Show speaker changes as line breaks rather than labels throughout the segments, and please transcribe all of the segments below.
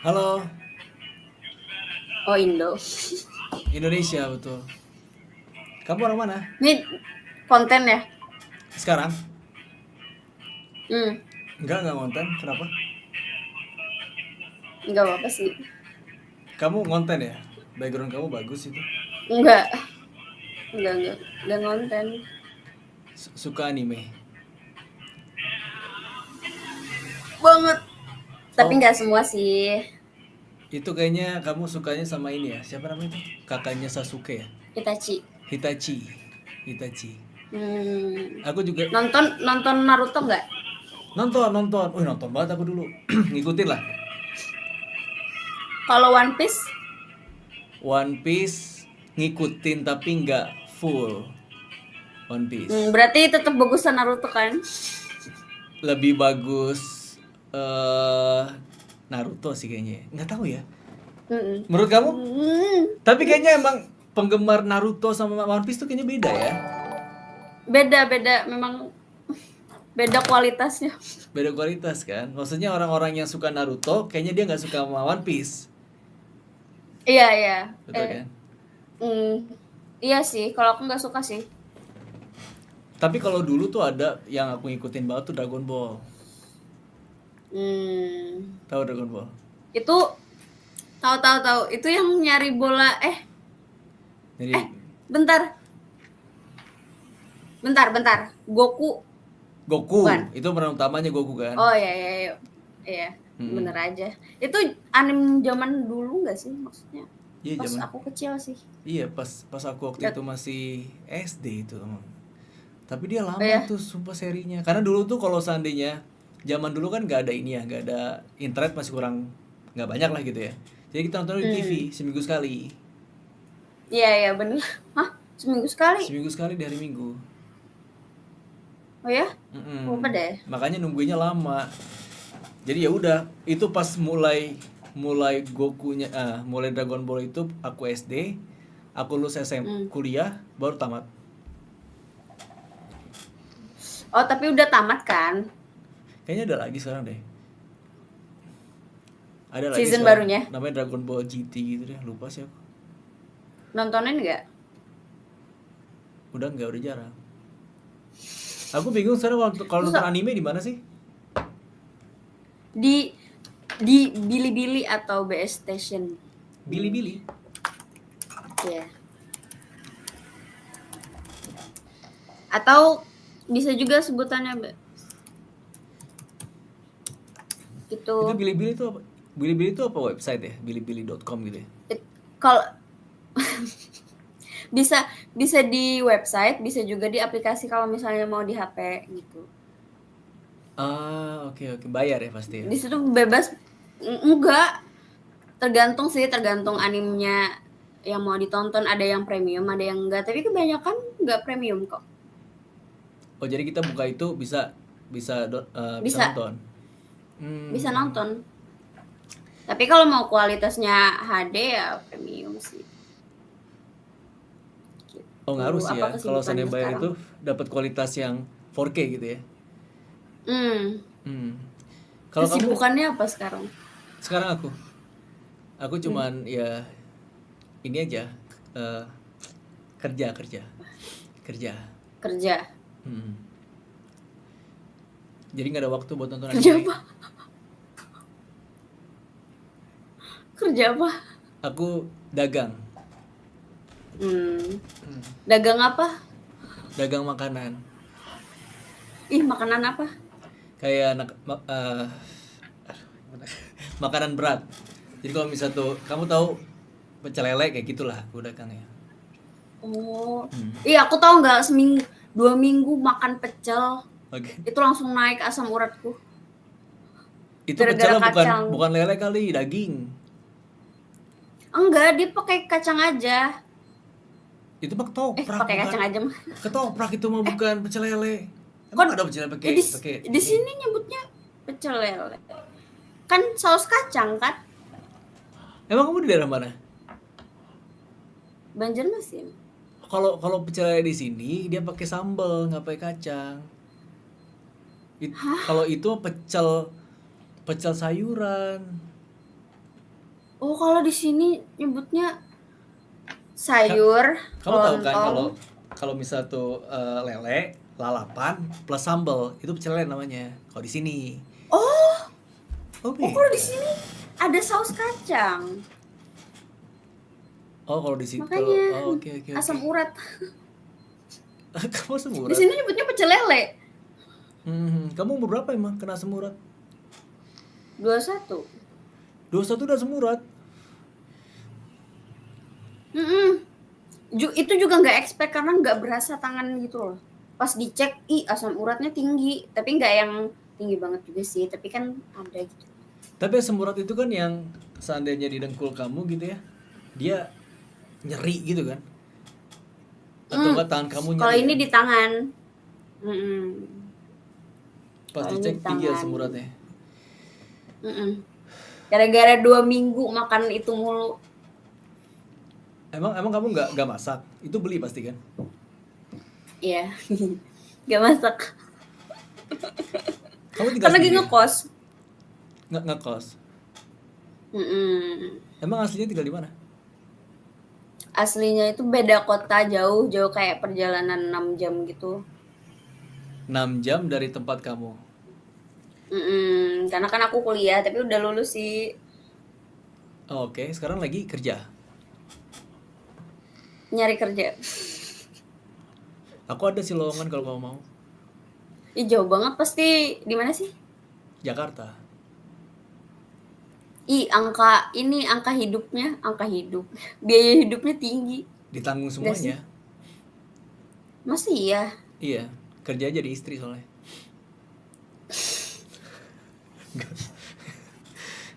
Halo,
Oh, Indo.
Indonesia betul. Kamu orang mana?
Ini konten ya?
Sekarang?
Hmm,
Enggak ngonten. Kenapa?
nggak apa-apa sih.
Kamu ngonten ya? Background kamu bagus itu.
Nggak, nggak konten.
Suka anime.
Banget. Tapi
Oh,
nggak semua sih.
itu kayaknya kamu sukanya sama ini ya. Siapa namanya itu? Kakaknya Sasuke ya?
Itachi.
Hitachi. Hitachi.
Hmm,
Aku juga
nonton nonton Naruto nggak?
nonton. Wih, nonton banget aku dulu. Ngikutin lah.
Kalau One Piece,
One Piece ngikutin tapi nggak full. One Piece.
berarti tetap bagusan Naruto kan?
Lebih bagus eh Naruto sih kayaknya. Nggak tahu ya.
Mm-mm.
Menurut kamu?
Hmm,
Tapi kayaknya emang penggemar Naruto sama One Piece tuh kayaknya beda ya.
beda, memang beda kualitasnya.
Beda kualitas kan. Maksudnya orang-orang yang suka Naruto kayaknya dia nggak suka sama One Piece.
Iya, iya.
Betul kan?
Hmm, iya sih. Kalau aku nggak suka sih.
Tapi kalau dulu tuh ada yang aku ngikutin banget tuh Dragon Ball.
Hmm,
Tahu Dragon Ball?
itu tahu. Itu yang nyari bola.
Jadi
Bentar. Goku.
Goku,
Bukan.
itu peran utamanya Goku kan?
Oh, iya. Iya,
Mm-mm.
bener aja. Itu anime zaman dulu nggak sih maksudnya?
Iya
Pas
zaman.
aku kecil sih.
Iya pas aku waktu
Nggak-
itu masih SD itu emang. Tapi dia
Oh
lama
ya?
tuh sumpah serinya. Karena dulu tuh kalau seandainya zaman dulu kan nggak ada ini ya, nggak ada internet masih kurang nggak banyak lah gitu ya. Jadi kita nonton di TV
Hmm.
seminggu sekali.
Iya, bener. Hah? Seminggu sekali?
Seminggu sekali di hari Minggu.
Oh ya? Apa
Mm-mm.
deh?
Makanya nungguinnya lama. Jadi ya udah, itu pas mulai mulai Gokunya mulai Dragon Ball itu aku SD, aku lulus
Hmm.
kuliah baru tamat.
Oh, tapi udah tamat kan?
Kayaknya ada lagi sekarang deh. Ada lagi
Season
sekarang
barunya.
namanya Dragon Ball GT gitu deh, lupa sih aku.
Nontonin nggak?
Udah nggak, udah jarang. Aku bingung sekarang kalau
Terus
nonton anime di mana sih?
di di Bilibili atau BS Station.
Bilibili.
Iya. Atau bisa juga sebutannya
Itu
gitu.
Bilibili itu apa? Bilibili itu apa website ya? Bilibili.com gitu ya.
Kalau bisa bisa di website, bisa juga di aplikasi kalau misalnya mau di HP gitu.
Ah, oke oke, bayar ya pasti ya.
Di situ bebas. Enggak, tergantung animenya yang mau ditonton, ada yang premium, ada yang enggak, tapi kebanyakan enggak premium kok.
Oh, jadi kita buka itu bisa bisa bisa
Bisa
nonton.
bisa
Hmm.
nonton. Tapi kalau mau kualitasnya HD ya premium sih.
Oh,
Gitu.
ngaruh sih
Apa
ya. Kalau
kesibukannya
seandainya bayar
sekarang?
itu dapat kualitas yang 4K gitu ya.
Hmm.
Hmm. Kalau kamu
Kesibukannya apa sekarang?
sekarang aku cuman ya ini aja eh, kerja.
Kerja.
Hmm. Jadi nggak ada waktu buat nonton
Kerja
anime.
apa? Kerja apa?
Aku dagang.
Hmm.
Hmm.
Dagang apa?
Dagang makanan.
Ih, makanan apa?
Kayak makanan berat. Jadi kalau misalnya tuh kamu tahu pecel lele kayak gitulah aku dagangnya.
Oh.
Hmm.
Iya, aku tahu nggak, 2 minggu makan pecel
Oke.
itu langsung naik asam uratku
Itu
gara-gara
pecelnya bukan
kacang.
bukan lele kali, daging.
Enggak, dia pakai kacang aja.
Itu mah ketoprak
Pakai
bukan.
kacang aja mah.
Ketoprak itu mah bukan pecel lele. Emang
Kok
ada pecel lele
di,
pakai
di
ini?
sini nyebutnya pecel lele. Kan saus kacang kan?
Emang kamu di daerah mana?
Banjarmasin.
Kalau kalau pecel lele di sini dia pakai sambal, nggak pakai kacang. Kalau itu pecel pecel sayuran.
Oh, kalau di sini nyebutnya sayur,
Kamu tahu kan kalau
lontong.
kalau misal tuh lele, lalapan plus sambal itu pecel lele namanya. Kalau di sini.
Oh,
Oh
oh kalau di
beda.
sini ada saus kacang.
Oh kalau di sini kalau
Makanya
oh, oke oke oke.
asam urat.
Kamu
Di
semurat.
sini nyebutnya pecel lele.
Kamu umur berapa emang kena semurat?
21.
21 udah semurat.
Mm-mm. Itu juga nggak expect karena nggak berasa tangan gitu loh. Pas dicek, ih asam uratnya tinggi, tapi nggak yang tinggi banget juga sih, tapi kan ada gitu.
Tapi asam urat itu kan yang seandainya di dengkul kamu gitu ya, dia nyeri gitu kan? Atau
Hmm,
enggak tangan kamu
kalau
nyeri
ini
kan?
di tangan. Mm-mm.
Pas
Kalau ini
dicek
di
tinggi
tangan.
asam uratnya.
Mm-mm. Gara-gara 2 minggu makan itu mulu.
Emang emang kamu nggak masak? Itu beli pasti kan?
Iya. Gak masak.
Kamu
Kan
tinggal
lagi
sendiri ya?
ngekos.
Nggak ngekos.
Mm-mm.
Emang aslinya tinggal di mana?
Aslinya itu beda kota, jauh kayak perjalanan 6 jam gitu.
6 jam dari tempat kamu.
Karena kan aku kuliah tapi udah lulus sih.
Oh, oke, sekarang lagi kerja.
Nyari kerja.
Aku ada sih lowongan kalau kamu mau.
Ih, jauh banget pasti. Di mana sih?
Jakarta.
Ih, angka hidup. Biaya hidupnya tinggi.
Ditanggung
Enggak sih?
semuanya.
Masih iya.
Iya, kerja jadi istri soalnya.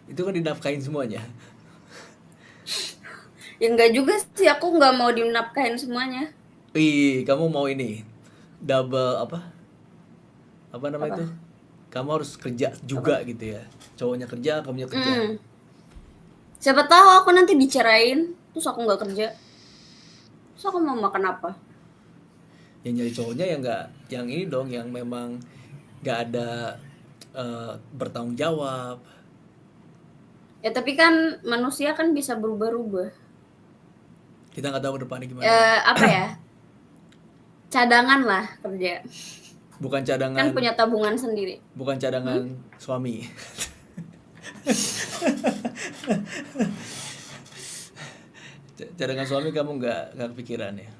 Itu kan dinafkain semuanya.
Ya enggak juga sih, aku nggak mau dinafkahin semuanya.
Wih, kamu mau ini double apa? Apa namanya itu?
Apa?
Kamu harus kerja
Apa?
juga gitu ya. Cowoknya kerja, kamunya kerja.
Hmm. Siapa tahu aku nanti dicerain, terus aku nggak kerja. Terus aku mau makan apa?
Yang nyari cowoknya yang nggak, yang ini dong, yang memang nggak ada bertanggung jawab.
Ya tapi kan manusia kan bisa berubah-ubah.
Kita nggak tahu ke depannya gimana kan.
Apa ya? Cadangan lah kerja.
Bukan
Kan
cadangan,
punya tabungan sendiri.
bukan cadangan
Hmm?
suami. Cadangan suami kamu nggak kepikiran ya?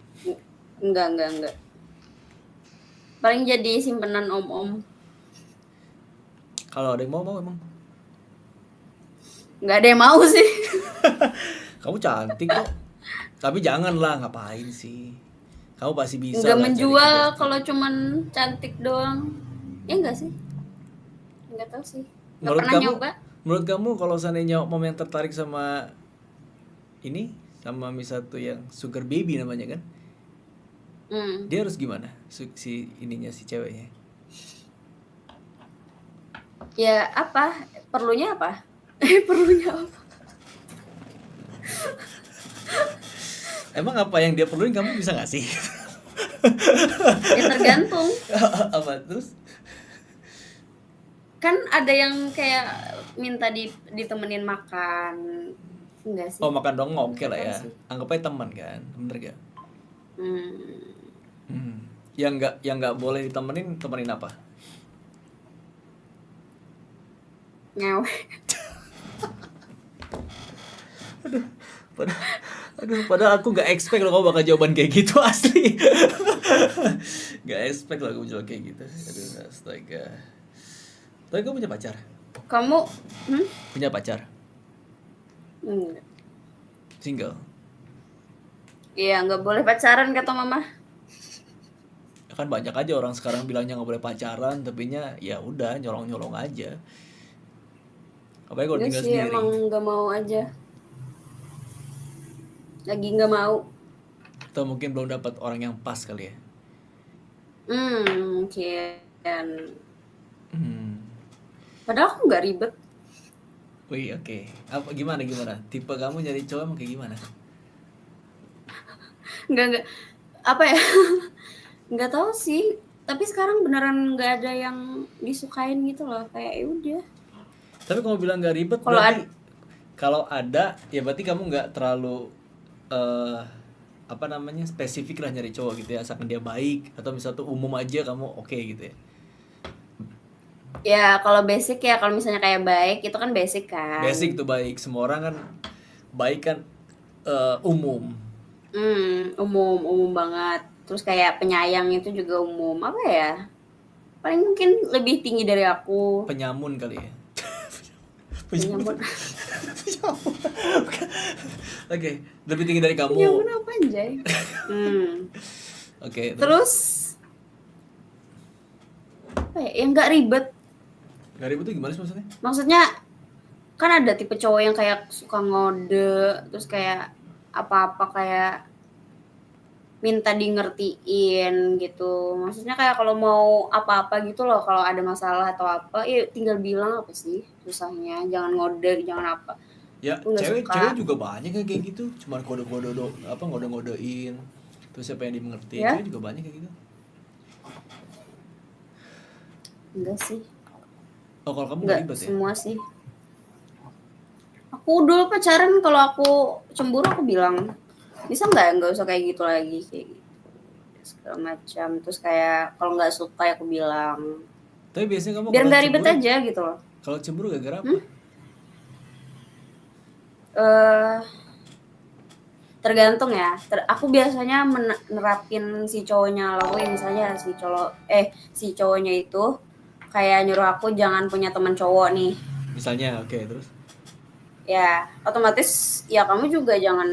Enggak. Paling jadi simpenan om-om.
Kalau ada yang mau emang.
Nggak ada yang mau sih.
Kamu cantik kok. Tapi janganlah, ngapain sih? Kamu pasti bisa
Nggak
lah cari
menjual
kerja
kalau
sendiri.
cuman cantik doang. Ya enggak sih? Nggak tahu sih. Nggak
Menurut
pernah
kamu,
nyoba.
menurut kamu kalau seandainya Om yang tertarik sama ini, sama misal tuh yang sugar baby namanya kan,
Hmm.
dia harus gimana? Si ininya si ceweknya.
Ya apa? Perlunya apa? Perlunya apa?
Emang apa yang dia perluin kamu bisa ngasih?
Ya tergantung.
Apa terus?
Kan ada yang kayak minta ditemenin makan. Enggak sih?
Oh makan dong oke
Nggak
lah
tahu
ya.
sih.
Anggap aja teman kan, bener gak?
Hmm.
Yang nggak boleh ditemenin, temenin apa?
Ngewe.
Padahal, padahal aku nggak expect loh kamu bakal jawaban kayak gitu asli. Nggak expect loh kamu jawab kayak gitu. Aduh, astaga. Tapi kamu punya pacar?
Kamu?
Punya pacar?
Enggak.
Single?
Iya, nggak boleh pacaran kata mama.
Ya kan banyak aja orang sekarang bilangnya nggak boleh pacaran, tapinya ya udah nyolong-nyolong aja. Apalagi kalau
Enggak
tinggal
sih,
sendiri.
emang nggak mau aja. Lagi nggak mau.
Atau mungkin belum dapat orang yang pas kali ya.
Mungkin.
Hmm.
Padahal aku nggak ribet.
Wih, oke. Apa gimana? Tipe kamu nyari cowok emang kayak gimana?
Nggak. Apa ya? Nggak tahu sih. Tapi sekarang beneran nggak ada yang disukain gitu loh. Kayak ya udah.
Tapi kalau bilang nggak ribet
Kalau
berarti Kalau ada, ya berarti kamu nggak terlalu eh apa namanya spesifik lah nyari cowok gitu ya, asalkan dia baik atau misal tuh umum aja kamu oke gitu ya.
Ya kalau basic ya, kalau misalnya kayak baik itu kan basic kan.
Basic tuh baik, semua orang kan baik kan umum.
Umum banget. Terus kayak penyayang itu juga umum. Apa ya? Paling mungkin lebih tinggi dari aku.
Penyamun kali ya.
Penyamun.
Oke, lebih tinggi dari kamu.
Penyamun apa anjay?
Oke,
Terus apa ya? Yang nggak ribet.
gak ribet tuh gimana sih maksudnya?
Maksudnya kan ada tipe cowok yang kayak suka ngode, terus kayak apa-apa kayak minta di ngertiin gitu. Maksudnya kayak kalau mau apa-apa gitu loh, kalau ada masalah atau apa, ya tinggal bilang apa sih susahnya, jangan ngode, jangan apa.
Ya,
Aku nggak suka.
cewek juga banyak yang kayak gitu, cuman kode-kode apa ngode-ngodein. Terus siapa yang dimengerti?
Ya?
Cewek juga banyak kayak gitu.
Enggak sih,
Oh, kalau kamu gak
enggak
ribet ya?
semua sih. Aku dulu pacaran kalau aku cemburu aku bilang, bisa nggak usah kayak gitu lagi, kayak gitu. Segala macam. Terus kayak kalau nggak suka ya aku bilang.
Tapi biasanya kamu
Biar
kalau
nggak ribet
cemburu,
aja gitu loh.
kalau cemburu gara-gara apa?
Eh tergantung ya. Aku biasanya nerapin si cowoknya lakuin, misalnya si cowoknya itu kayak nyuruh aku jangan punya teman cowok nih.
Misalnya, oke, terus?
Ya, otomatis ya kamu juga jangan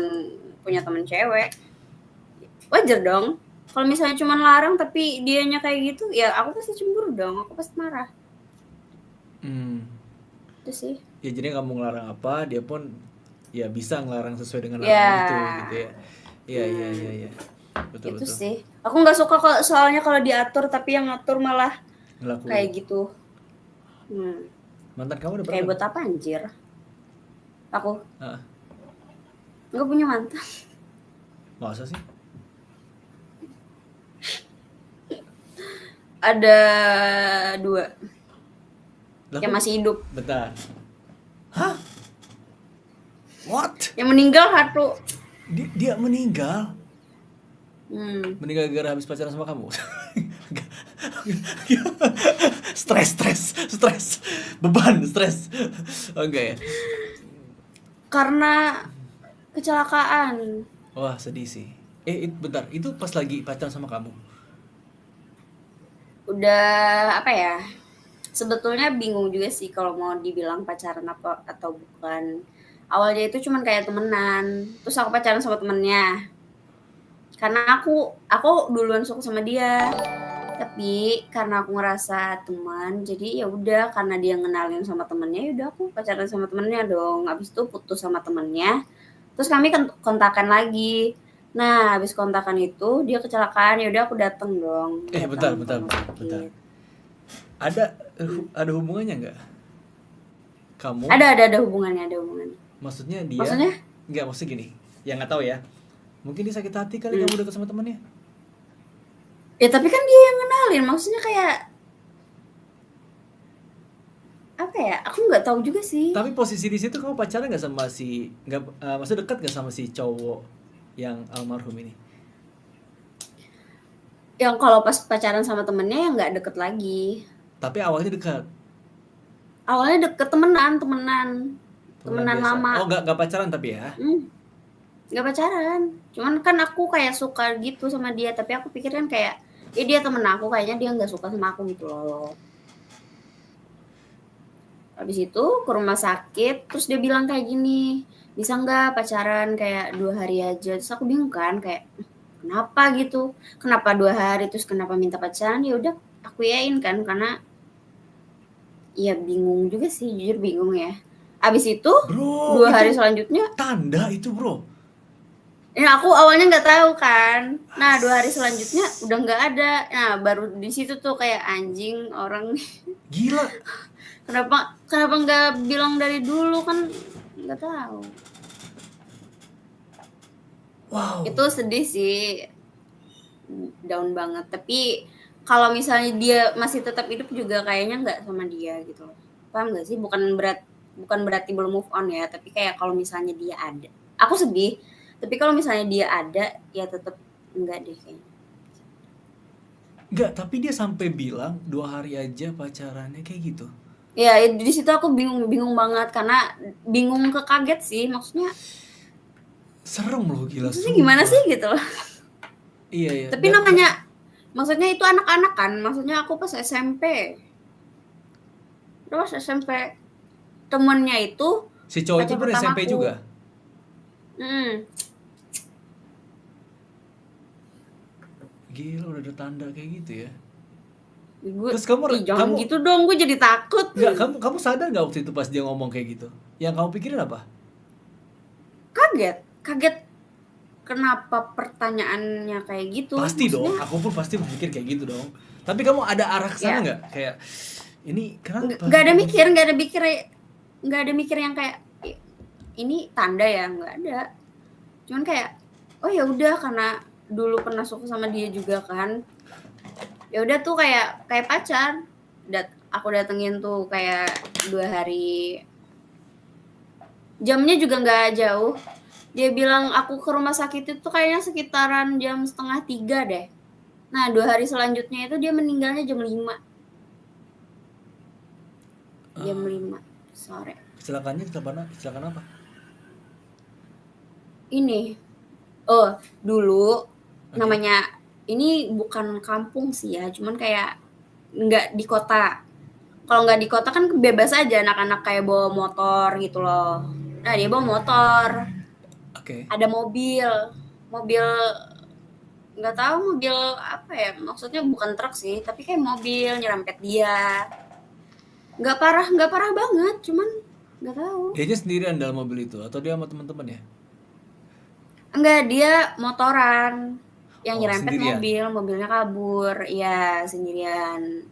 punya teman cewek. Wajar dong. Kalau misalnya cuma larang tapi dianya kayak gitu, ya aku pasti cemburu dong. Aku pasti marah. Itu sih.
Ya jadi kamu ngelarang apa, dia pun ya bisa ngelarang sesuai dengan
Ya.
larangan itu gitu ya. Iya. Betul.
Itu sih. Aku nggak suka soalnya kalau diatur tapi yang ngatur malah
Ngelakuin.
kayak gitu.
Mantan kamu udah
Kayak
pernah?
buat apa anjir? Aku
Heeh.
nggak punya mantan.
Masa sih?
Ada 2
Lah,
yang
kok-
masih hidup.
Bentar. Hah? What?
Yang meninggal 1.
Dia meninggal?
Hmm.
Gara habis pacaran sama kamu? Stres. Beban, stres. Oke ya.
Karena kecelakaan.
Wah, sedih sih. Bentar, itu pas lagi pacaran sama kamu?
Udah apa ya? Sebetulnya bingung juga sih kalau mau dibilang pacaran apa atau bukan. Awalnya itu cuman kayak temenan. Terus aku pacaran sama temennya. Karena aku duluan suka sama dia. Tapi karena aku ngerasa teman, jadi ya udah karena dia ngenalin sama temennya, ya udah aku pacaran sama temennya dong. Habis itu putus sama temennya. Terus kami kontakan lagi. Nah, habis kontakan itu dia kecelakaan, ya udah aku dateng dong.
Bentar.
Dateng ke rumah sakit.
Ada hubungannya nggak? Kamu?
Ada hubungannya.
Maksudnya dia?
Maksudnya?
Nggak, maksudnya gini. Ya nggak tahu ya. Mungkin dia sakit hati kali kamu deket sama temannya.
Ya tapi kan dia yang ngenalin, maksudnya kayak apa ya? Aku nggak tahu juga sih.
Tapi posisi di situ kamu pacaran nggak sama maksudnya dekat nggak sama si cowok yang almarhum ini?
Yang kalau pas pacaran sama temennya ya nggak deket lagi.
Tapi awalnya dekat.
Awalnya deket temenan
Biasa.
lama.
Oh, nggak pacaran tapi ya?
Nggak pacaran. Cuman kan aku kayak suka gitu sama dia, tapi aku pikir kan kayak ya dia temen aku, kayaknya dia nggak suka sama aku gitu loh. Habis itu ke rumah sakit, terus dia bilang kayak gini, bisa nggak pacaran kayak 2 hari aja. Terus aku bingung kan kayak kenapa gitu, kenapa 2 hari, terus kenapa minta pacaran. Ya udah aku yain kan, karena ya bingung juga sih, jujur bingung ya. Habis itu
Bro,
2 hari selanjutnya
tanda itu bro.
ya aku awalnya nggak tahu kan. Nah 2 hari selanjutnya udah nggak ada. Nah baru di situ tuh kayak anjing orang.
Gila.
Kenapa nggak bilang dari dulu, kan nggak tahu.
Wow.
Itu sedih sih, down banget. Tapi kalau misalnya dia masih tetap hidup juga kayaknya nggak sama dia gitu loh. Paham nggak sih? Bukan bukan berarti belum move on ya, tapi kayak kalau misalnya dia ada, aku sedih, tapi kalau misalnya dia ada, ya tetep enggak deh kayaknya.
Enggak, tapi dia sampai bilang 2 hari aja pacarannya kayak gitu.
Ya, di situ aku bingung banget karena bingung ke kaget sih, maksudnya
Serem loh, gila
gimana sih
sumpah.
gitu loh.
Iya ya.
Tapi namanya, maksudnya itu anak-anak kan, maksudnya aku pas SMP. Terus SMP temennya itu
si cowok itu
pacar
pun SMP
pertamaku.
juga. Gila, udah ada tanda kayak gitu ya.
Gue,
Terus
jangan gitu dong, gue jadi takut.
Enggak, kamu sadar nggak waktu itu pas dia ngomong kayak gitu? Yang kamu pikirin apa?
Kaget kenapa pertanyaannya kayak gitu.
Pasti dong,
Maksudnya,
aku pun pasti berpikir kayak gitu dong. Tapi kamu ada arah ke sana
ya
nggak? Kayak ini kenapa?
nggak ada mikir yang kayak ini tanda ya, nggak ada. Cuman kayak, oh ya udah karena dulu pernah suka sama dia juga kan. Ya udah tuh kayak pacar. Aku datengin tuh kayak 2 hari. Jamnya juga nggak jauh. Dia bilang aku ke rumah sakit itu kayaknya sekitaran jam 2:30 deh. Nah 2 hari selanjutnya itu dia meninggalnya jam 5. Jam 5 sore.
Kecelakaan apa?
Ini, dulu namanya, ini bukan kampung sih ya, cuman kayak nggak di kota. Kalau nggak di kota kan bebas aja anak-anak kayak bawa motor gitu loh. Nah dia bawa motor,
Oke.
ada mobil nggak tahu mobil apa ya, maksudnya bukan truk sih, tapi kayak mobil nyerempet dia. Nggak parah banget, cuman nggak tahu.
Dianya sendirian dalam mobil itu atau dia sama teman-teman ya?
Enggak, dia motoran. Yang
Oh,
nyerempet
sendirian.
mobilnya kabur. Iya, sendirian.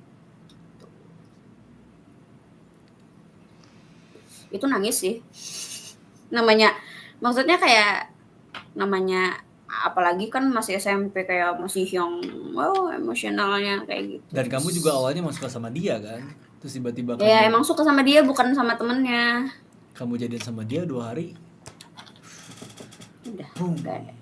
Itu nangis sih. Maksudnya kayak namanya, apalagi kan masih SMP, kayak masih yang emosionalnya kayak gitu.
Dan kamu juga awalnya mau suka sama dia kan? Terus tiba-tiba
Ya
kamu
emang suka sama dia, bukan sama temennya.
jadian sama dia 2 hari.
Udah,
Boom.
nggak ada.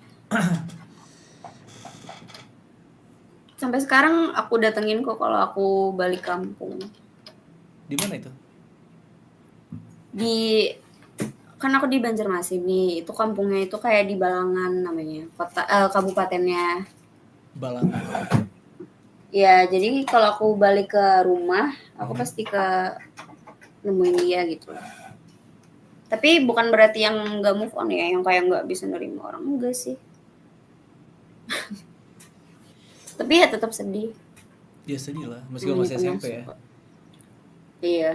Sampai sekarang aku datengin kok kalau aku balik kampung.
Di mana itu?
Kan aku di Banjarmasin nih, itu kampungnya itu kayak di Balangan namanya, kabupatennya.
Balangan.
Ya, jadi kalau aku balik ke rumah, aku pasti nemuin dia gitu. Tapi bukan berarti yang nggak move on ya, yang kayak nggak bisa nerima orang, enggak sih. Tapi ya tetap sedih.
Ya sedih lah, meskipun masih SMP ya.
Iya.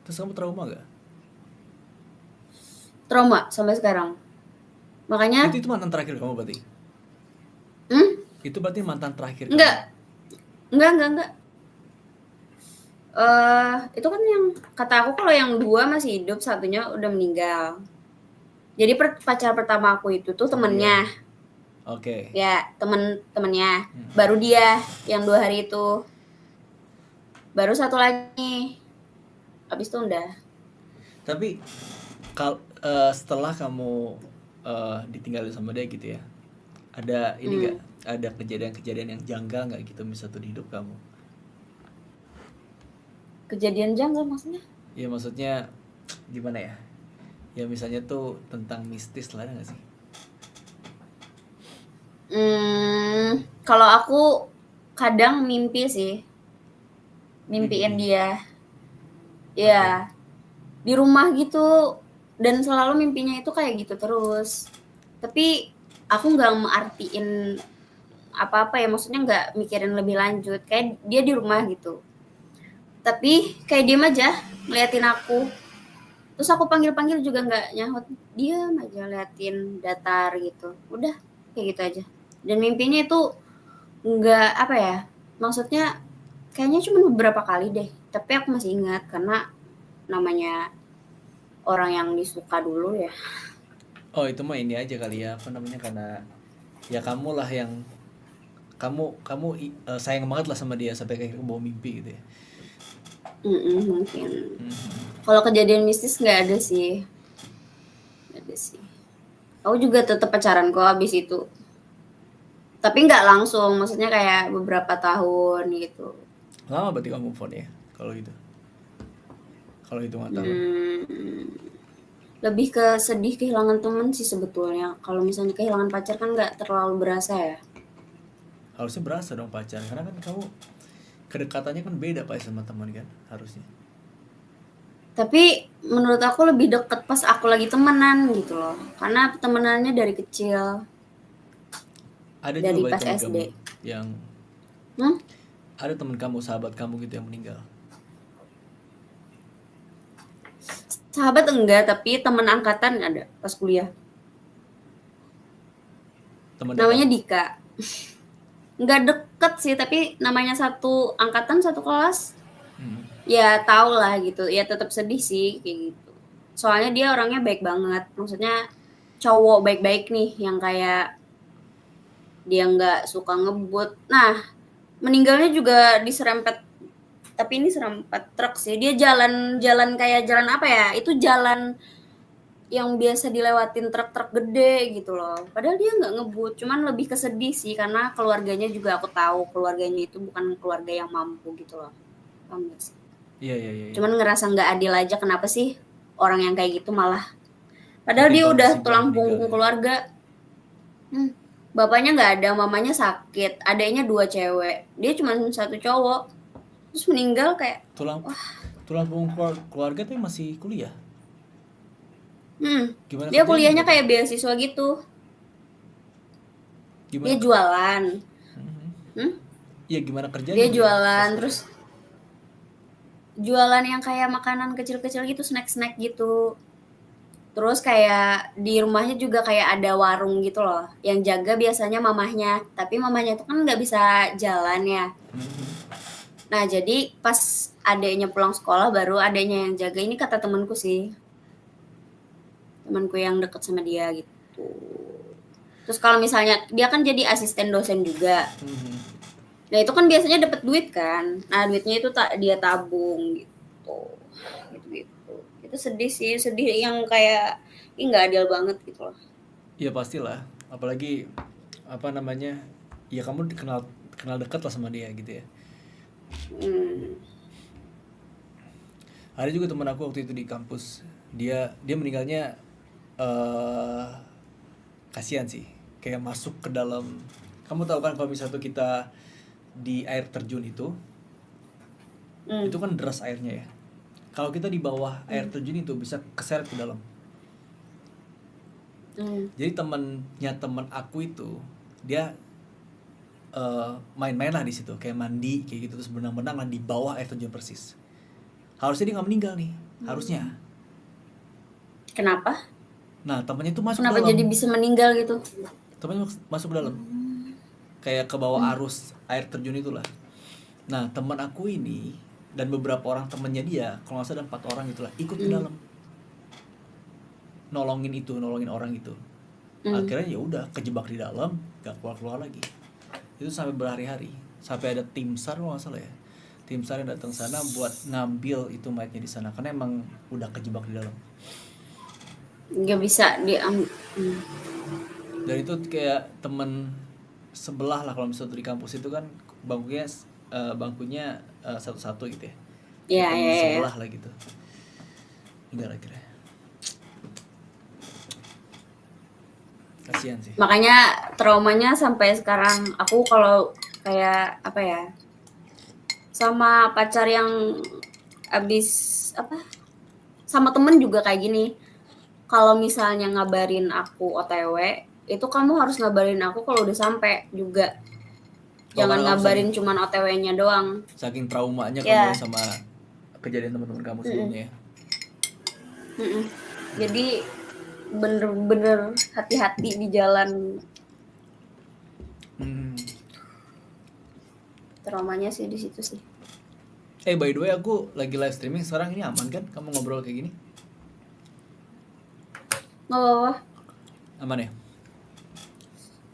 Terus kamu trauma gak?
Trauma sampai sekarang. Makanya.
Itu mantan terakhir kamu berarti? Itu berarti mantan terakhir kamu?
Enggak. Itu kan yang kata aku kalau yang 2 masih hidup, satunya udah meninggal. Jadi pacar pertama aku itu tuh temennya.
Oke.
Ya, temennya. Baru dia yang 2 hari itu. Baru satu lagi. Habis itu udah.
Tapi setelah kamu ditinggalin sama dia gitu ya, ada ini nggak? Ada kejadian-kejadian yang janggal nggak gitu misalnya di hidup kamu?
Kejadian janggal maksudnya?
Ya maksudnya gimana ya? Ya misalnya tuh tentang mistis lah, ada nggak sih?
Kalau aku kadang mimpi sih. Mimpiin dia. Ya, di rumah gitu. Dan selalu mimpinya itu kayak gitu terus. Tapi aku nggak mengartiin apa-apa ya, maksudnya nggak mikirin lebih lanjut. Kayak dia di rumah gitu. Tapi kayak diem aja ngeliatin aku. Terus aku panggil-panggil juga nggak nyahut. Diam aja liatin datar gitu. Udah kayak gitu aja. Dan mimpinya itu nggak apa ya, maksudnya kayaknya cuma beberapa kali deh. Tapi aku masih ingat karena namanya orang yang disuka dulu ya.
Oh itu mah ini aja kali ya, apa namanya, karena ya kamu lah yang kamu sayang banget lah sama dia sampai kayak bawa mimpi gitu ya.
Mungkin.
Mhm.
Kalau kejadian mistis nggak ada sih. Nggak ada sih. Aku juga tetap pacaran kok abis itu. Tapi nggak langsung, maksudnya kayak beberapa tahun gitu.
Lama berarti kamu move on ya kalau gitu. Kalau hitungan tahun.
Hmm, lebih ke sedih kehilangan temen sih sebetulnya. Kalau misalnya kehilangan pacar kan nggak terlalu berasa ya.
Harusnya berasa dong pacaran karena kan kamu kedekatannya kan beda Pak sama teman kan harusnya.
Tapi menurut aku lebih deket pas aku lagi temenan gitu loh. Karena temenannya dari kecil,
Ada juga
dari
berarti
pas
teman
SD.
kamu yang
Hmm?
ada teman kamu sahabat kamu gitu yang meninggal.
Sahabat enggak, tapi temen angkatan ada pas kuliah.
Teman dekat.
Namanya Dika. Nggak deket sih, tapi namanya satu angkatan, satu kelas.
Hmm.
Ya tau lah gitu. Ya tetap sedih sih kayak gitu. Soalnya dia orangnya baik banget. Maksudnya cowok baik-baik nih yang kayak dia nggak suka ngebut. Nah, meninggalnya juga diserempet, tapi ini serempet truk sih. Dia jalan kayak jalan apa ya? Itu jalan yang biasa dilewatin truk-truk gede gitu loh. Padahal dia nggak ngebut, cuman lebih kesedih sih karena keluarganya juga aku tahu keluarganya itu bukan keluarga yang mampu gitu loh. Paham gak sih?
Iya iya iya.
Cuman ngerasa nggak adil aja kenapa sih orang yang kayak gitu malah. Padahal dia
Ketimbang
udah
musibah
tulang
meninggal
punggung
ya.
keluarga. Bapaknya nggak ada, mamanya sakit, adanya 2 cewek. Dia cuma satu cowok. Terus meninggal kayak,
Tulang
wah,
tulang punggung keluarga tuh masih kuliah. Gimana
dia
kerjanya
kuliahnya
berarti?
kayak beasiswa gitu. Dia
Gimana?
jualan.
Mhm.
Hmm?
Iya gimana kerjanya
Dia
dia pas
jualan
kuliah?
terus jualan yang kayak makanan kecil-kecil gitu, snack-snack gitu. Terus kayak di rumahnya juga kayak ada warung gitu loh. Yang jaga biasanya mamahnya, tapi mamahnya itu kan nggak bisa jalan ya.
Mhm.
Nah, jadi pas adeknya pulang sekolah baru adeknya yang jaga. Ini kata temanku sih. Temanku yang deket sama dia gitu. Terus kalau misalnya dia kan jadi asisten dosen juga.
Mhm.
Nah, itu kan biasanya dapat duit kan. Nah, duitnya itu tak dia tabung gitu. Gitu-gitu. Itu sedih sih, sedih yang kayak ih nggak adil banget gitu loh.
Iya pastilah. Apalagi apa namanya? Ya kamu kenal kenal dekat lah sama dia gitu ya.
Hmm.
Ada juga teman aku waktu itu di kampus. Dia meninggalnya eh kasihan sih. Kayak masuk ke dalam, kamu tahu kan kalau misalnya tuh kita di air terjun itu
Hmm.
kan deras airnya ya. Kalau kita di bawah air
Hmm.
terjun itu bisa keseret ke dalam.
Hmm.
Jadi temennya temen aku itu dia main-main lah di situ, kayak mandi kayak gitu terus berenang-berenang lah di bawah air terjun persis. Harusnya dia nggak meninggal nih, harusnya.
Kenapa?
Nah temennya itu masuk ke
Kenapa jadi
dalam,
bisa meninggal gitu?
temennya masuk ke dalam, kayak ke bawah arus air terjun itulah. Nah teman aku ini dan beberapa orang temennya dia, kalau nggak salah ada 4 orang itulah ikut ke
Hmm.
dalam, nolongin orang itu.
Hmm.
Akhirnya ya udah kejebak di dalam, gak keluar lagi. Itu sampai berhari-hari, sampai ada tim SAR kalau nggak salah ya, tim SAR yang datang sana buat ngambil itu mayatnya di sana karena emang udah kejebak di dalam.
Nggak bisa diam. Hmm.
Dan itu kayak temen sebelah lah, kalau misalnya di kampus itu kan bangkunya satu-satu gitu ya, kayak
Ya,
temen
ya, ya.
sebelah lah gitu. Enggak akhirnya kasihan sih.
Makanya traumanya sampai sekarang aku kalau kayak apa ya, sama pacar yang abis apa, sama temen juga kayak gini. Kalau misalnya ngabarin aku OTW, itu kamu harus ngabarin aku kalau udah sampai juga.
Oh karena
Jangan
kamu saking
ngabarin cuman OTW-nya doang.
saking traumanya kamu ya
Ya.
sama kejadian teman-teman kamu
Mm-mm.
sebelumnya ya.
Mm-mm. Jadi bener-bener hati-hati di jalan.
Hmm.
Traumanya sih di situ sih.
By the way aku lagi live streaming sekarang, ini aman kan kamu ngobrol kayak gini?
Nggak apa-apa.
Aman ya?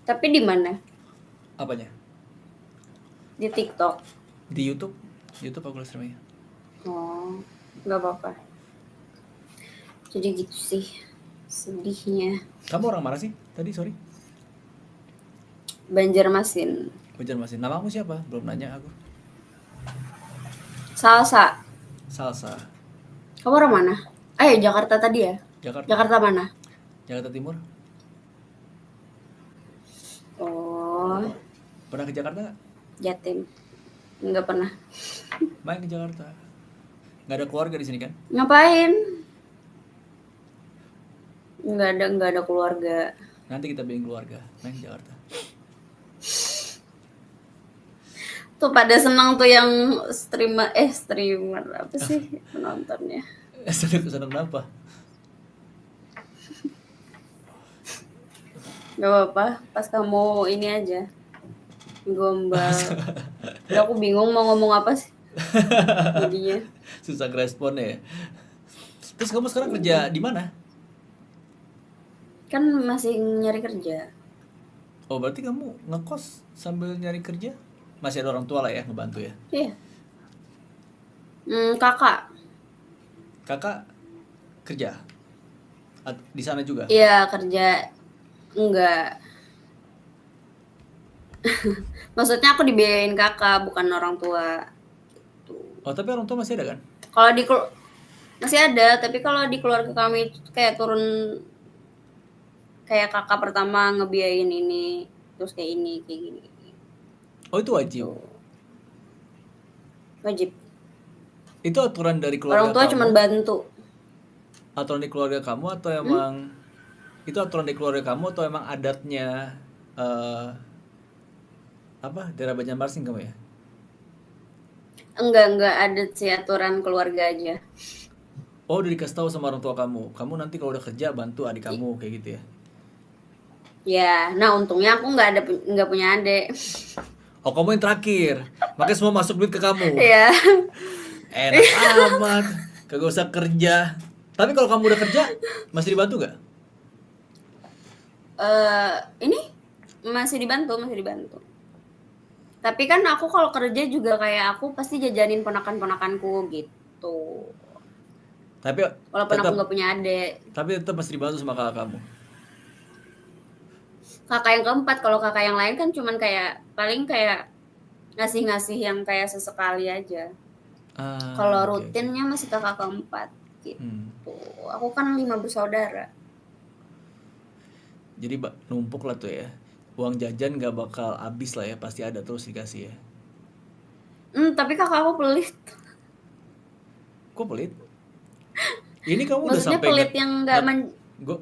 Tapi di mana?
Apanya?
Di TikTok.
Di YouTube? YouTube aku live streaming.
Oh, nggak apa-apa. Jadi gitu sih sedihnya.
Kamu orang mana sih? Tadi sorry.
Banjarmasin.
Banjarmasin. Namamu siapa? Belum nanya aku.
Salsa.
Salsa.
Kamu orang mana? Jakarta tadi ya?
Jakarta.
Jakarta mana?
Jakarta Timur.
Oh,
Pernah ke Jakarta nggak?
Jatim. Nggak pernah.
Main ke Jakarta. Nggak ada keluarga di sini kan?
Ngapain? Nggak ada keluarga.
Nanti kita bikin keluarga. Main ke Jakarta.
Tuh pada senang tuh yang streamer apa sih penontonnya?
Seneng kenapa?
Gak apa-apa, pas kamu ini aja gombal. Udah aku bingung mau ngomong apa sih jadinya.
Susah ngeresponnya ya. Terus kamu sekarang kerja di mana?
Kan masih nyari kerja.
Oh berarti kamu ngekos sambil nyari kerja? Masih ada orang tua lah ya ngebantu ya?
Iya. Kakak.
Kakak kerja? Di sana juga?
Iya kerja. Enggak. Maksudnya aku dibiayain kakak, bukan orang tua.
Oh tapi orang tua masih ada kan?
Kalau masih ada, tapi kalau di keluarga kami itu kayak turun, kayak kakak pertama ngebiayain ini, terus kayak ini, kayak gini.
Oh itu wajib?
Tuh. Wajib.
Itu aturan dari keluarga
Orang tua
kamu?
cuma bantu.
Aturan di keluarga kamu atau emang itu aturan di keluarga kamu atau emang adatnya daerah Banjarmasin kamu ya?
Enggak ada sih aturan keluarga aja.
Oh udah dikasih tahu sama orang tua kamu nanti kalau udah kerja bantu adik kamu kayak gitu ya?
Ya, nah untungnya aku nggak punya adik.
Oh kamu yang terakhir, makanya semua masuk duit ke kamu.
Iya.
Enak amat, kagak usah kerja. Tapi kalau kamu udah kerja, masih dibantu gak?
Ini masih dibantu. Tapi kan aku kalau kerja juga kayak aku pasti jajanin ponakan-ponakanku gitu.
Tapi
Walaupun
tetap,
aku nggak punya adik.
tapi tetap masih dibantu sama kakak kamu.
Kakak yang keempat, kalau kakak yang lain kan cuman kayak paling kayak ngasih yang kayak sesekali aja. Kalau
Oke.
rutinnya masih kakak keempat gitu. Aku kan 5 bersaudara.
Jadi numpuk lah tuh ya. Uang jajan gak bakal habis lah ya, pasti ada terus dikasih ya.
Tapi kakak aku pelit.
Kok pelit? Ini kamu udah
Maksudnya
sampai
pelit yang nggak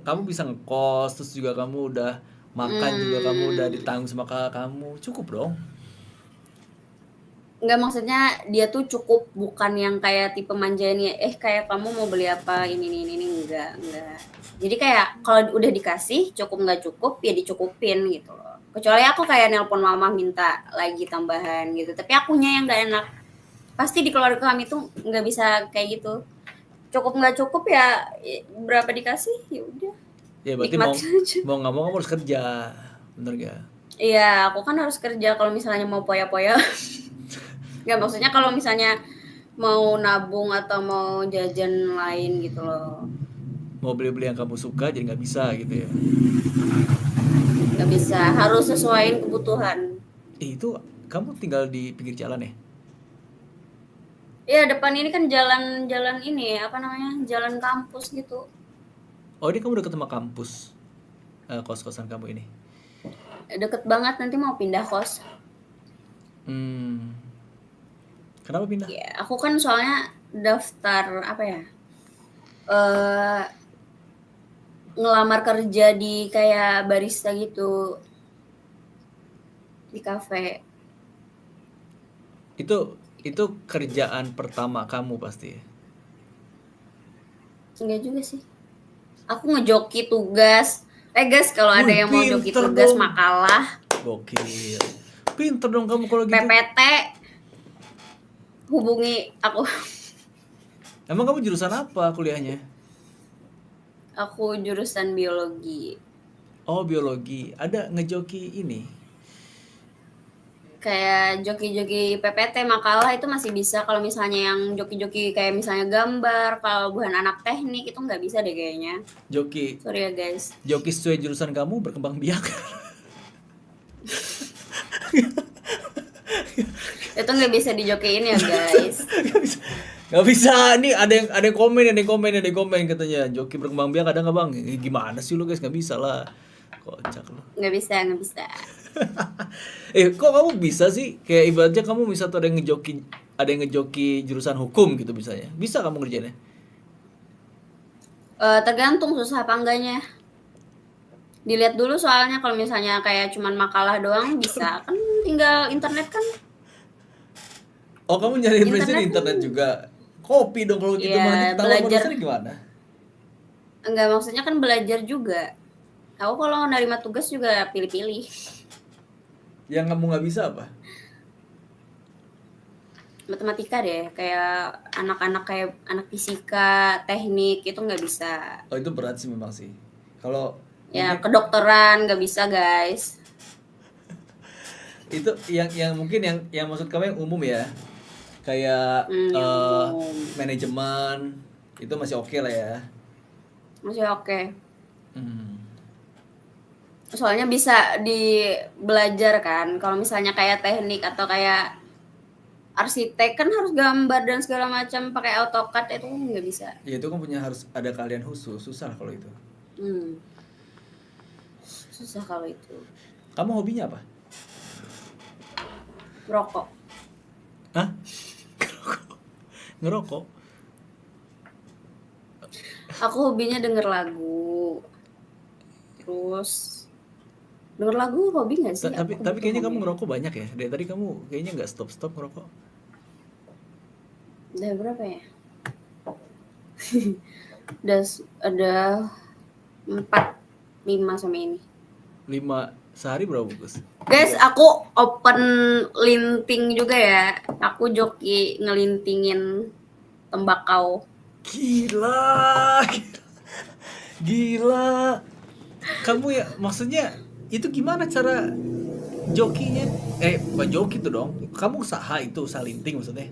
kamu bisa ngekos, terus juga kamu udah makan juga kamu udah ditanggung sama kakak kamu, cukup dong.
Nggak, maksudnya dia tuh cukup, bukan yang kayak tipe manjainnya, kayak kamu mau beli apa ini enggak. Jadi kayak kalau udah dikasih cukup nggak cukup ya dicukupin gitu loh. Kecuali aku kayak nelpon mama minta lagi tambahan gitu, tapi akunya yang nggak enak. Pasti di keluarga kami tuh nggak bisa kayak gitu. Cukup nggak cukup ya berapa dikasih ya udah.
Ya berarti
Nikmatin aja.
mau nggak mau kamu harus kerja, bener gak?
Iya, aku kan harus kerja kalau misalnya mau poya-poya. Nggak, maksudnya kalau misalnya mau nabung atau mau jajan lain gitu loh.
Mau beli-beli yang kamu suka jadi nggak bisa gitu ya?
Nggak bisa, harus sesuaiin kebutuhan.
Itu kamu tinggal di pinggir jalan ya?
Iya, depan ini kan jalan ini apa namanya, jalan kampus gitu.
Oh ini kamu deket sama kampus, kos-kosan kamu ini?
Deket banget, nanti mau pindah kos.
Kenapa pindah?
Ya, aku kan soalnya daftar apa ya, ngelamar kerja di kayak barista gitu di kafe.
Itu kerjaan pertama kamu pasti ya?
Enggak juga sih. Aku ngejoki tugas. Guys, kalau ada yang mau joki
pinter
tugas
dong.
makalah,
Gokil. Pinter dong kamu kalau gitu.
PPT, hubungi aku.
Emang kamu jurusan apa kuliahnya?
Aku jurusan biologi.
Oh biologi. Ada ngejoki ini?
kayak joki-joki PPT makalah itu masih bisa. Kalau misalnya yang joki-joki kayak misalnya gambar, kalau bukan anak teknik itu nggak bisa deh kayaknya.
Joki
Sorry ya guys.
joki sesuai jurusan kamu berkembang biak.
Itu nggak bisa dijokiin ya guys.
Gak bisa. Nih ada yang komen katanya joki berkembang biak ada nggak bang? Gimana sih lu guys, nggak bisa lah. Kocak lu.
Nggak bisa.
Kok kamu bisa sih? Kayak ibaratnya kamu bisa tuh ada yang ngejoki jurusan hukum gitu misalnya. Bisa kamu ngerjainnya?
Tergantung susah apa enggaknya. Dilihat dulu soalnya kalau misalnya kayak cuman makalah doang bisa kan, tinggal internet kan.
Oh, kamu nyari referensi di
Internet
internet
kan
juga. Kopi dong kalau gitu
ya
mah, nanti ketahuan
belajar.
dosennya gimana?
Enggak, maksudnya kan belajar juga. Aku kalau nerima tugas juga pilih-pilih.
Yang kamu nggak bisa apa?
Matematika deh, kayak anak-anak kayak anak fisika, teknik itu nggak bisa.
Oh, itu berat sih memang sih. Kalau
Ya
mungkin
kedokteran nggak bisa guys.
itu yang mungkin yang maksud kamu yang umum ya. Kayak
Yang umum
manajemen itu masih oke lah ya.
masih oke.
Hmm.
Soalnya bisa dibelajar kan. Kalau misalnya kayak teknik atau kayak arsitek kan harus gambar dan segala macam pakai AutoCAD itu nggak bisa.
Ya itu kan harus ada keahlian khusus, susah kalau itu.
Susah kalau itu.
Kamu hobinya apa?
Rokok.
Hah? Ngerokok?
Aku hobinya denger lagu. Terus denger lagu hobi nggak sih?
Tapi kayaknya kamu ngerokok banyak ya. Dari tadi kamu kayaknya nggak stop ngerokok.
Udah berapa ya? Ada 4, 5 sama ini.
5 sehari berapa bungkus?
Guys, aku open linting juga ya. Aku joki ngelintingin tembakau.
Gila. Kamu ya, maksudnya itu gimana cara jokinya? Bukan joki tuh dong. Kamu usaha linting maksudnya?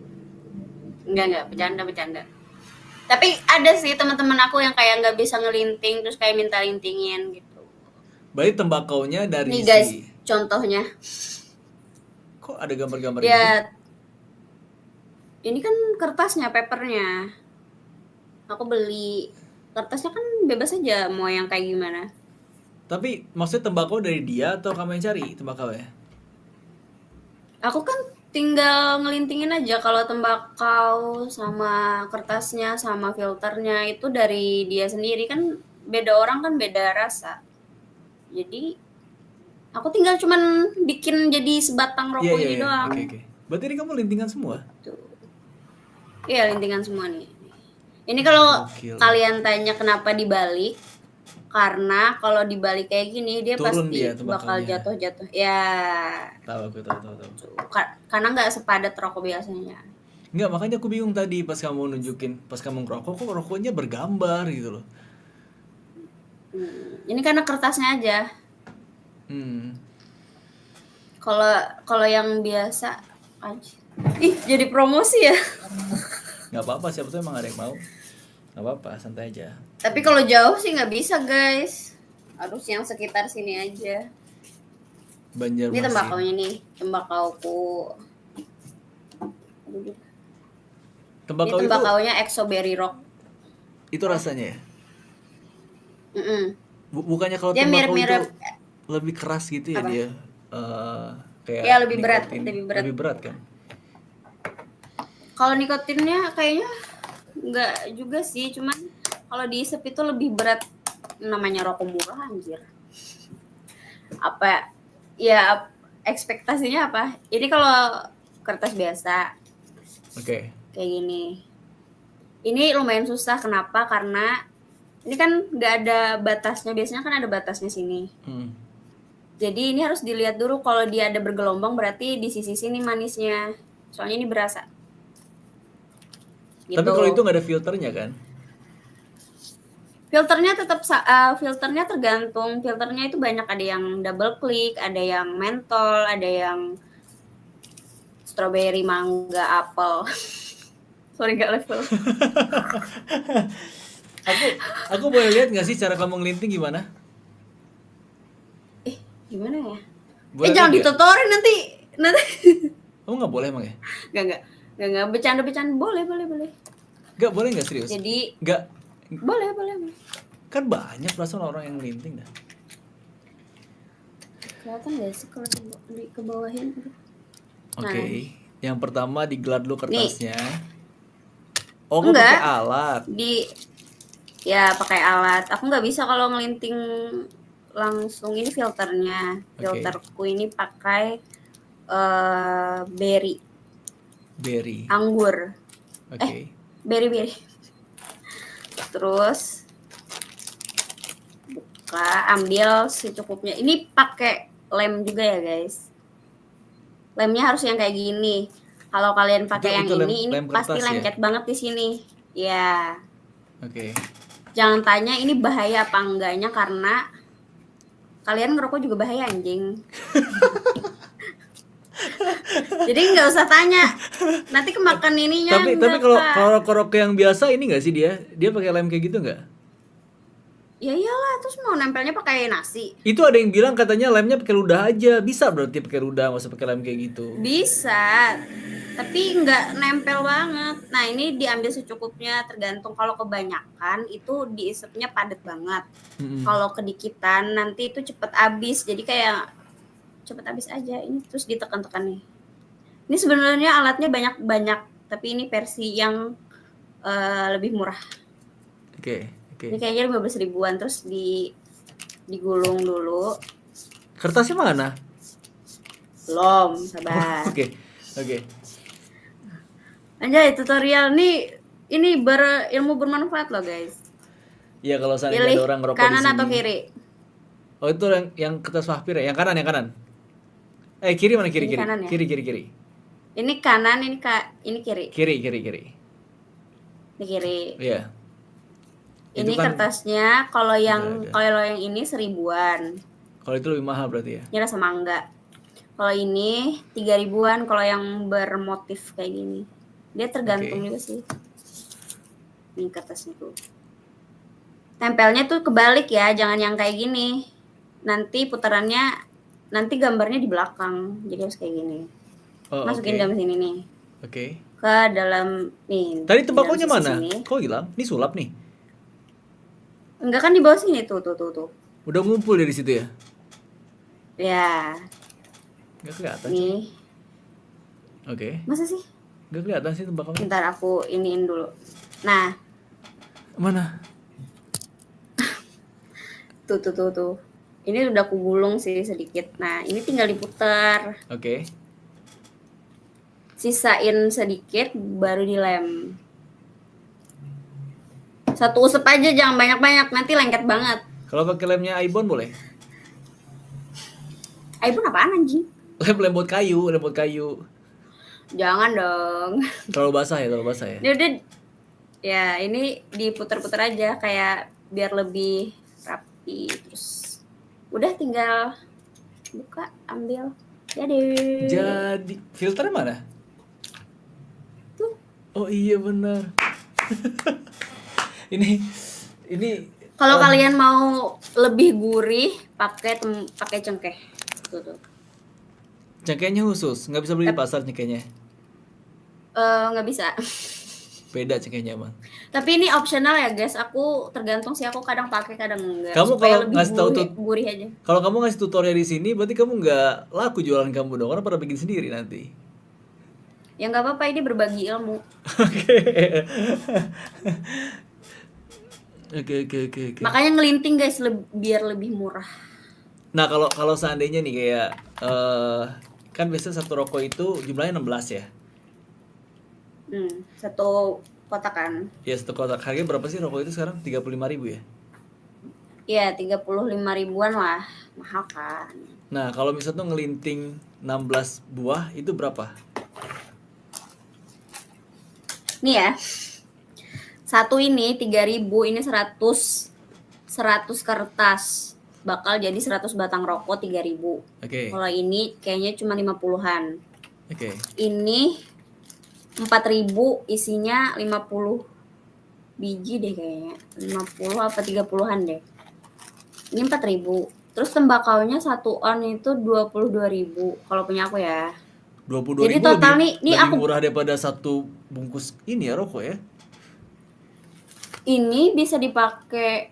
Enggak, bercanda. Tapi ada sih teman-teman aku yang kayak nggak bisa ngelinting terus kayak minta lintingin gitu.
Berarti tembakaunya dari
Nih guys, contohnya.
Kok ada gambar-gambar
Ya, ini kan kertasnya, papernya. Aku beli kertasnya kan bebas aja mau yang kayak gimana.
Tapi maksudnya tembakau dari dia atau kamu yang cari tembakau ya?
Aku kan tinggal ngelintingin aja. Kalau tembakau sama kertasnya sama filternya itu dari dia sendiri kan, beda orang kan beda rasa. Jadi aku tinggal cuman bikin jadi sebatang rokok ini doang.
Oke. Berarti ini kamu lintingan semua?
Tuh. Iya, lintingan semua nih. Ini kalau kalian tanya kenapa dibalik, karena kalau dibalik kayak gini dia
turun
pasti
dia
bakal jatuh. Ya.
Tahu.
Karena nggak sepadat rokok biasanya.
Nggak, makanya aku bingung tadi pas kamu nunjukin, pas kamu ngerokok kok rokoknya bergambar gitu loh.
Ini karena kertasnya aja. Kalau yang biasa aja. Ih, jadi promosi ya.
Nggak apa-apa, siapa tuh emang ada yang mau. Nggak apa-apa, santai aja.
Tapi kalau jauh sih nggak bisa guys. Harus yang sekitar sini aja.
Banjarmasin.
Ini tembakaunya nih, tembakauku.
Tembakau
ini tembakaunya Exo Berry Rock.
Itu rasanya ya? Bukannya kalau
dia
tembakau
mirip-mirip
itu lebih keras gitu ya
apa?
dia? Kayak
ya lebih berat.
Lebih berat kan?
Kalau nikotinnya kayaknya enggak juga sih, cuman kalau diisep itu lebih berat. Namanya rokok murah anjir. Apa ya ekspektasinya apa? Ini kalau kertas biasa.
Oke.
Kayak gini. Ini lumayan susah, kenapa? Karena ini kan nggak ada batasnya. Biasanya kan ada batasnya sini. Jadi ini harus dilihat dulu, kalau dia ada bergelombang berarti di sisi sini manisnya. Soalnya ini berasa.
Gitu. Tapi kalau itu nggak ada filternya kan?
Filternya tetap filternya tergantung. Filternya itu banyak, ada yang double click, ada yang mentol, ada yang strawberry, mangga, apel. Sorry gak level.
Aku boleh lihat nggak sih cara kamu ngelinting gimana?
Gimana ya?
Boleh
Jangan
lihat nggak?
ditutorin nanti.
Oh nggak boleh emang ya?
Enggak, bercanda boleh.
Nggak boleh nggak serius?
Jadi
Nggak,
boleh.
kan banyak perasaan orang yang ngelinting dah.
Kelihatan gak sih kalau di ke bawahin?
Oke, yang pertama digelar dulu
Nih.
kertasnya. Oh, kamu
Enggak.
pakai alat.
Ya pakai alat. Aku nggak bisa kalau ngelinting langsung. Ini filternya.
Oke.
Filterku ini pakai berry, anggur.
Oke.
Berry. Terus buka, ambil secukupnya. Ini pakai lem juga ya guys. Lemnya harus yang kayak gini. Kalau kalian pakai yang
Itu
ini
lem
pasti
kertas ya?
lengket banget di sini. Ya.
Oke.
Jangan tanya ini bahaya apa enggaknya karena kalian ngerokok juga bahaya anjing. Jadi nggak usah tanya. Nanti kemakan ininya.
Tapi kalau rokok yang biasa ini nggak sih dia pakai lem kayak gitu nggak?
Ya iyalah, terus mau nempelnya pakai nasi.
Itu ada yang bilang katanya lemnya pakai ludah aja. Bisa berarti pakai ludah, nggak usah pakai lem kayak gitu.
Bisa, tapi nggak nempel banget. Nah ini diambil secukupnya, tergantung. Kalau kebanyakan itu diisepnya padat banget. Kalau kedikitan nanti itu cepet habis. Jadi kayak cepet habis aja. Ini terus ditekan-tekan nih. Ini sebenarnya alatnya banyak, tapi ini versi yang lebih murah.
Oke.
Ini kayaknya 15 ribuan, terus digulung dulu.
Kertasnya mana?
Belum, sabar.
Oke.
Anjay, tutorial nih ini berilmu bermanfaat loh guys.
Iya, kalau seandainya ada orang ngerokok di sini.
Kanan atau kiri?
Oh, itu yang kertas Fahpir ya? Yang kanan. Kiri mana kiri?
Ini kanan ya?
Kiri.
Ini kanan, ini kiri.
Kiri.
Ini kiri.
Iya.
Ini
Itu kan
kertasnya kalau yang ini 1000-an.
kalau itu lebih mahal berarti ya?
Ini rasa mangga. Kalau ini 3 ribuan kalau yang bermotif kayak gini. Dia tergantung juga sih. Ini kertasnya tuh. Tempelnya tuh kebalik ya, jangan yang kayak gini. Nanti putarannya, nanti gambarnya di belakang. Jadi harus kayak gini. Masukin dalam sini nih.
Oke.
Ke dalam nih.
Tadi tembakonya mana?
Sini.
Kok hilang? Ini sulap nih.
Enggak kan di bawah sini tuh.
Udah ngumpul ya di situ ya?
Ya.
Gak kelihatan
nih.
sih. Oke.
Masa sih?
Gak kelihatan sih tembakonya.
Bentar aku iniin dulu. Nah.
Mana?
Tuh. Ini udah aku gulung sih sedikit. Nah, ini tinggal diputar.
Oke.
Sisain sedikit baru dilem. Satu usep aja, jangan banyak-banyak, nanti lengket banget.
Kalau pakai lemnya Aibon boleh?
Aibon apaan anjing?
Lem buat kayu.
Jangan dong.
Terlalu basah ya?
Udah. Ya, ini diputar-putar aja kayak biar lebih rapi. Terus udah tinggal buka, ambil.
Jadi filternya mana?
Tuh.
Oh iya benar. ini
kalau kalian mau lebih gurih pakai cengkeh. Tuh.
Cengkehnya khusus, nggak bisa beli di pasar cengkehnya.
Nggak bisa.
Beda cengkehnya bang.
Tapi ini optional ya guys. Aku tergantung sih, aku kadang pakai kadang enggak.
Kamu kalau ngasih tahu
gurih aja.
Kalau kamu ngasih tutorial di sini, berarti kamu nggak laku jualan kamu dong, karena pada bikin sendiri nanti.
Ya nggak apa-apa, ini berbagi ilmu.
Oke.
Makanya ngelinting guys, biar lebih murah.
Nah kalau seandainya nih kayak kan biasanya satu rokok itu jumlahnya 16 ya?
Satu kotak kan?
Ya satu kotak. Harganya berapa sih rokok itu sekarang? 35.000 ya?
Iya 35 ribuan lah, mahal kan.
Nah kalau misalnya tuh ngelinting 16 buah itu berapa?
Nih ya, satu ini 3.000, ini 100 kertas. Bakal jadi 100 batang rokok 3.000.
Oke.
Kalau ini kayaknya cuma 50-an.
Oke.
Ini 4.000 isinya 50 biji deh kayaknya. 50 apa 30-an deh. Ini 4.000. Terus tembakaunya 1 on itu 22.000 kalau punya aku ya.
22.000
Jadi total
lebih
nih
lebih
aku
murah daripada satu bungkus ini ya rokok ya.
ini bisa dipakai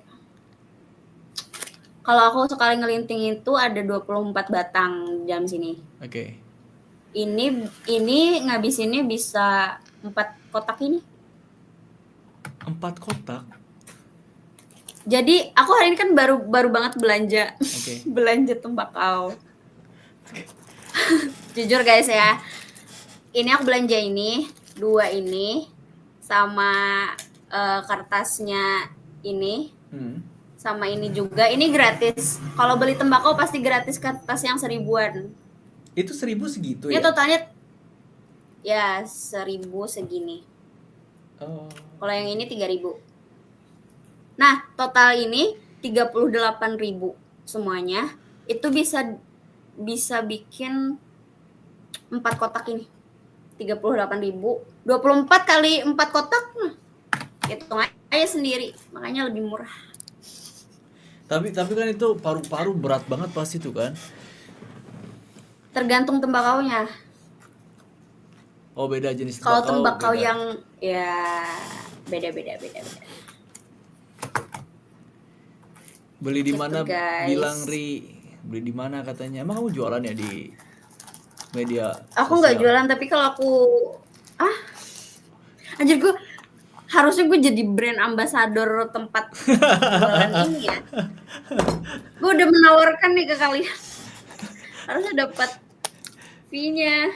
kalau aku sekali ngelinting itu ada 24 batang jam sini.
Oke.
Ini ngabisinnya bisa 4 kotak ini.
4 kotak.
Jadi aku hari ini kan baru banget belanja.
Oke.
Belanja tembakau. Jujur guys ya. Ini aku belanja ini, 2 ini sama kertasnya ini. Sama ini juga. Ini gratis. Kalau beli tembakau pasti gratis kertas yang 1.000-an.
Itu 1.000 segitu
Ini
ya?
totalnya ya 1.000 segini.
Oh.
Kalau yang ini 3.000. Nah, total ini 38.000 semuanya. Itu bisa bikin 4 kotak ini. 38.000. 24 kali 4 kotak. Hitung aja sendiri. Makanya lebih murah.
Tapi kan itu paru-paru berat banget pasti itu kan?
Tergantung tembakaunya.
Oh, beda jenis
Kalau
tembakau.
tembakau
beda.
yang ya beda.
Beli di
Gitu,
mana?
guys.
Bilang Ri. Beli di mana katanya? Emang kamu jualan ya di media
Aku nggak
sosial?
jualan, tapi kalau aku anjir gue harusnya gue jadi brand ambasador tempat jualan ini ya. Gue udah menawarkan nih ke kalian. Harusnya dapat fee-nya.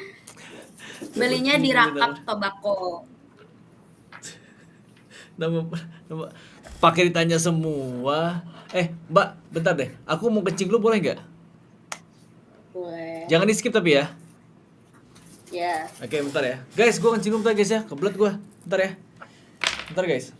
Belinya di Rakap Tobacco.
Nama pakai ditanya semua. Mbak, bentar deh. Aku mau kencing dulu boleh nggak?
Boleh.
Jangan di skip tapi ya.
Ya.
Oke, bentar ya. Guys, gue kencing dulu bentar guys ya. Kebelet gue. Bentar ya. Bentar guys.